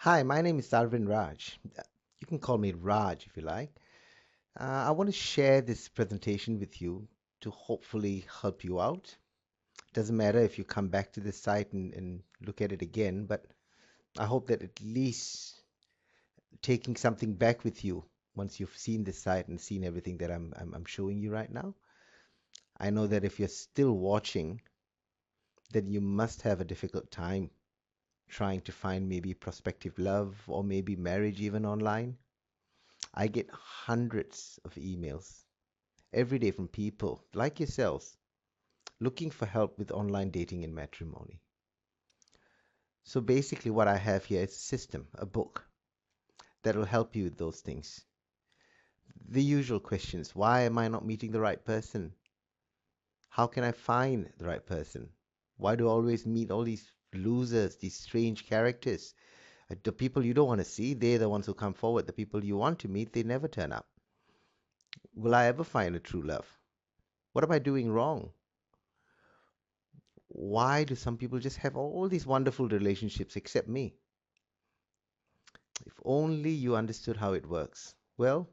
Hi, my name is Arvind Raj. You can call me Raj if you like. I want to share this presentation with you to hopefully help you out. Doesn't matter if you come back to this site and look at it again, but I hope that at least taking something back with you once you've seen this site and seen everything that I'm showing you right now. I know that if you're still watching, then you must have a difficult time trying to find maybe prospective love or maybe marriage even online. I get hundreds of emails every day from people like yourselves looking for help with online dating and matrimony. So basically, what I have here is a system, a book that will help you with those things. The usual questions: why am I not meeting the right person? How can I find the right person? Why do I always meet all these losers, these strange characters? The people you don't want to see, they're the ones who come forward. The people you want to meet, they never turn up. Will I ever find a true love? What am I doing wrong? Why do some people just have all these wonderful relationships except me? If only you understood how it works. Well,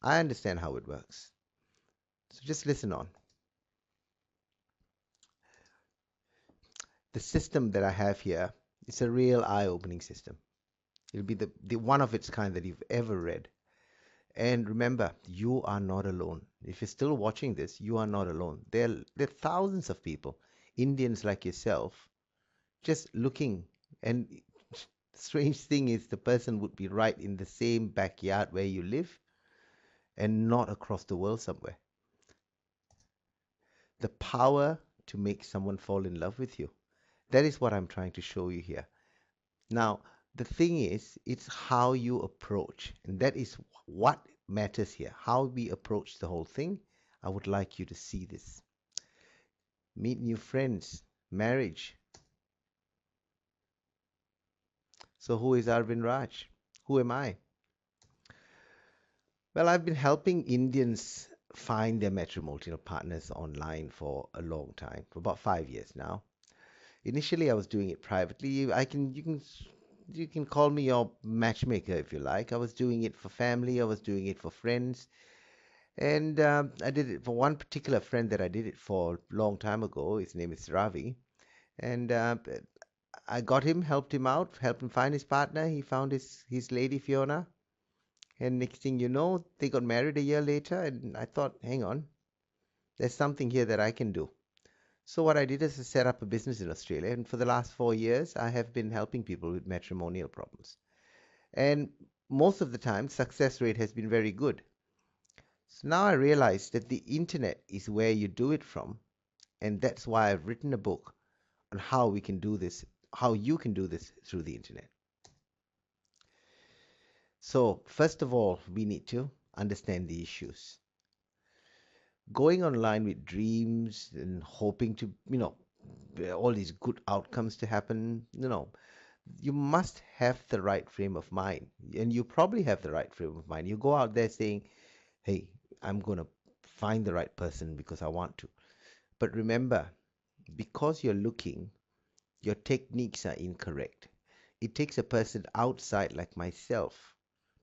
I understand how it works. So just listen on. The system that I have here is a real eye-opening system. It'll be the one of its kind that you've ever read. And remember, you are not alone. If you're still watching this, you are not alone. There are thousands of people, Indians like yourself, just looking. And the strange thing is, the person would be right in the same backyard where you live and not across the world somewhere. The power to make someone fall in love with you. That is what I'm trying to show you here. Now, the thing is, it's how you approach, and that is what matters here. How we approach the whole thing. I would like you to see this. Meet new friends, marriage. So, who is Arvind Raj? Who am I? Well, I've been helping Indians find their matrimonial partners online for a long time, for about 5 years now. Initially, I was doing it privately. You can call me your matchmaker if you like. I was doing it for family. I was doing it for friends, and I did it for one particular friend that I did it for a long time ago. His name is Ravi, and I got him, helped him out, helped him find his partner. He found his lady Fiona, and next thing you know, they got married a year later. And I thought, hang on, there's something here that I can do. So what I did is I set up a business in Australia, and for the last 4 years, I have been helping people with matrimonial problems. And most of the time, success rate has been very good. So now I realize that the internet is where you do it from, and that's why I've written a book on how we can do this, how you can do this through the internet. So first of all, we need to understand the issues. Going online with dreams and hoping to, all these good outcomes to happen, you must have the right frame of mind. And you probably have the right frame of mind. You go out there saying, hey, I'm going to find the right person because I want to. But remember, because you're looking, your techniques are incorrect. It takes a person outside like myself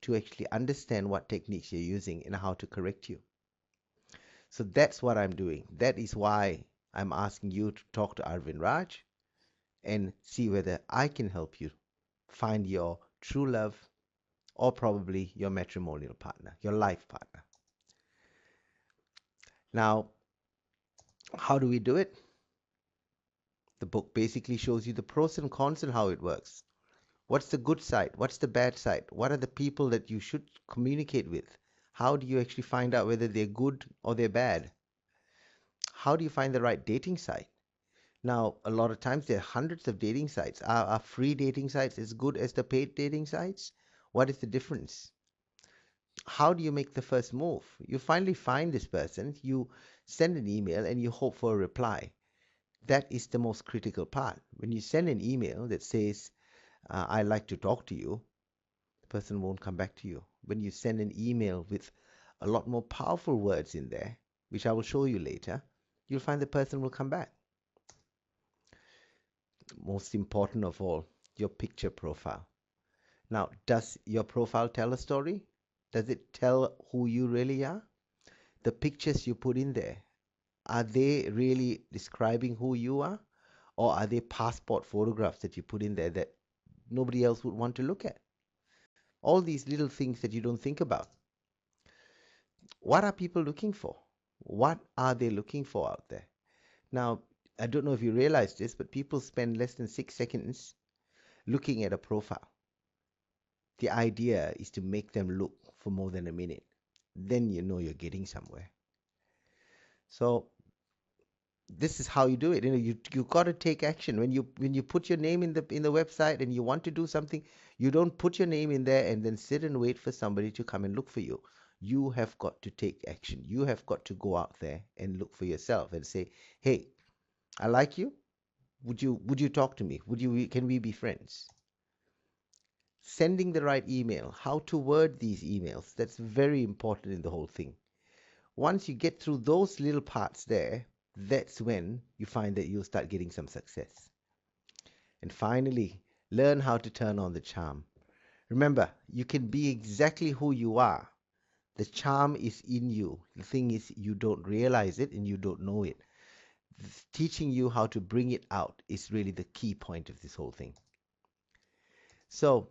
to actually understand what techniques you're using and how to correct you. So that's what I'm doing. That is why I'm asking you to talk to Arvind Raj and see whether I can help you find your true love or probably your matrimonial partner, your life partner. Now, how do we do it? The book basically shows you the pros and cons and how it works. What's the good side? What's the bad side? What are the people that you should communicate with? How do you actually find out whether they're good or they're bad? How do you find the right dating site? Now, a lot of times there are hundreds of dating sites. Are free dating sites as good as the paid dating sites? What is the difference? How do you make the first move? You finally find this person, you send an email, and you hope for a reply. That is the most critical part. When you send an email that says, I like to talk to you, the person won't come back to you. When you send an email with a lot more powerful words in there, which I will show you later, you'll find the person will come back. Most important of all, your picture profile. Now, does your profile tell a story? Does it tell who you really are? The pictures you put in there, are they really describing who you are? Or are they passport photographs that you put in there that nobody else would want to look at? All these little things that you don't think about. What are people looking for? What are they looking for out there? Now, I don't know if you realize this, but people spend less than 6 seconds looking at a profile. The idea is to make them look for more than a minute. Then you know you're getting somewhere. So this is how you do it. You got to take action. When you put your name in the website and you want to do something, you don't put your name in there and then sit and wait for somebody to come and look for you. You have got to take action. You have got to go out there and look for yourself and say, "Hey, I like you. Would you talk to me? Can we be friends?" Sending the right email, how to word these emails, that's very important in the whole thing. Once you get through those little parts there, that's when you find that you'll start getting some success. And finally, learn how to turn on the charm. Remember, you can be exactly who you are. The charm is in you. The thing is, you don't realize it and you don't know it. Teaching you how to bring it out is really the key point of this whole thing. So,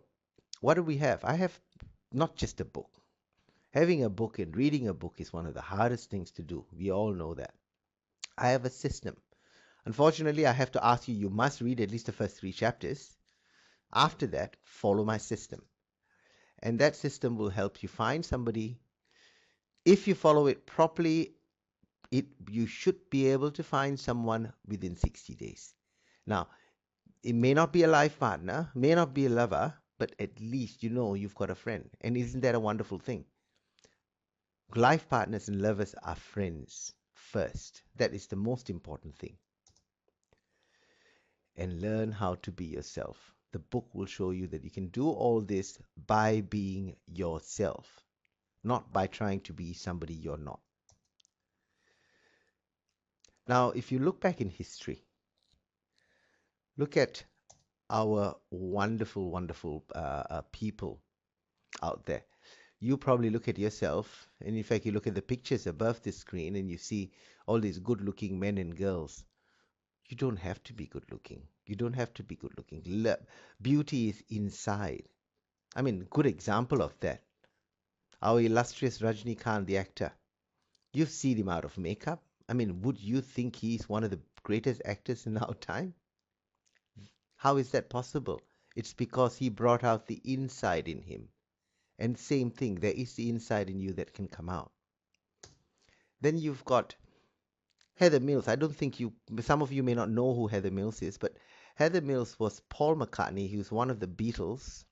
what do we have? I have not just a book. Having a book and reading a book is one of the hardest things to do. We all know that. I have a system. Unfortunately, I have to ask you, you must read at least the first 3 chapters. After that, follow my system. And that system will help you find somebody. If you follow it properly, you should be able to find someone within 60 days. Now, it may not be a life partner, may not be a lover, but at least you know you've got a friend. And isn't that a wonderful thing? Life partners and lovers are friends first. That is the most important thing. And learn how to be yourself. The book will show you that you can do all this by being yourself, not by trying to be somebody you're not. Now, if you look back in history, look at our wonderful, wonderful people out there. You probably look at yourself, and in fact, you look at the pictures above the screen and you see all these good looking men and girls. You don't have to be good looking. You don't have to be good looking. Beauty is inside. I mean, good example of that. Our illustrious Rajnikant, the actor. You've seen him out of makeup. I mean, would you think he's one of the greatest actors in our time? How is that possible? It's because he brought out the inside in him. And same thing, there is the inside in you that can come out. Then you've got Heather Mills. I don't think some of you may not know who Heather Mills is, but Heather Mills was Paul McCartney. He was one of the Beatles,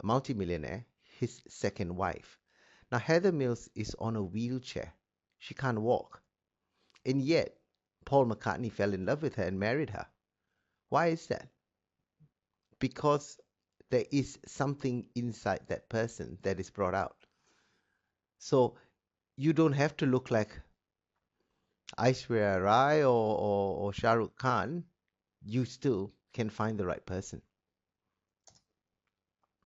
a multimillionaire, his second wife. Now, Heather Mills is on a wheelchair. She can't walk. And yet, Paul McCartney fell in love with her and married her. Why is that? Because there is something inside that person that is brought out. So you don't have to look like Aishwarya Rai or Shah Rukh Khan. You still can find the right person.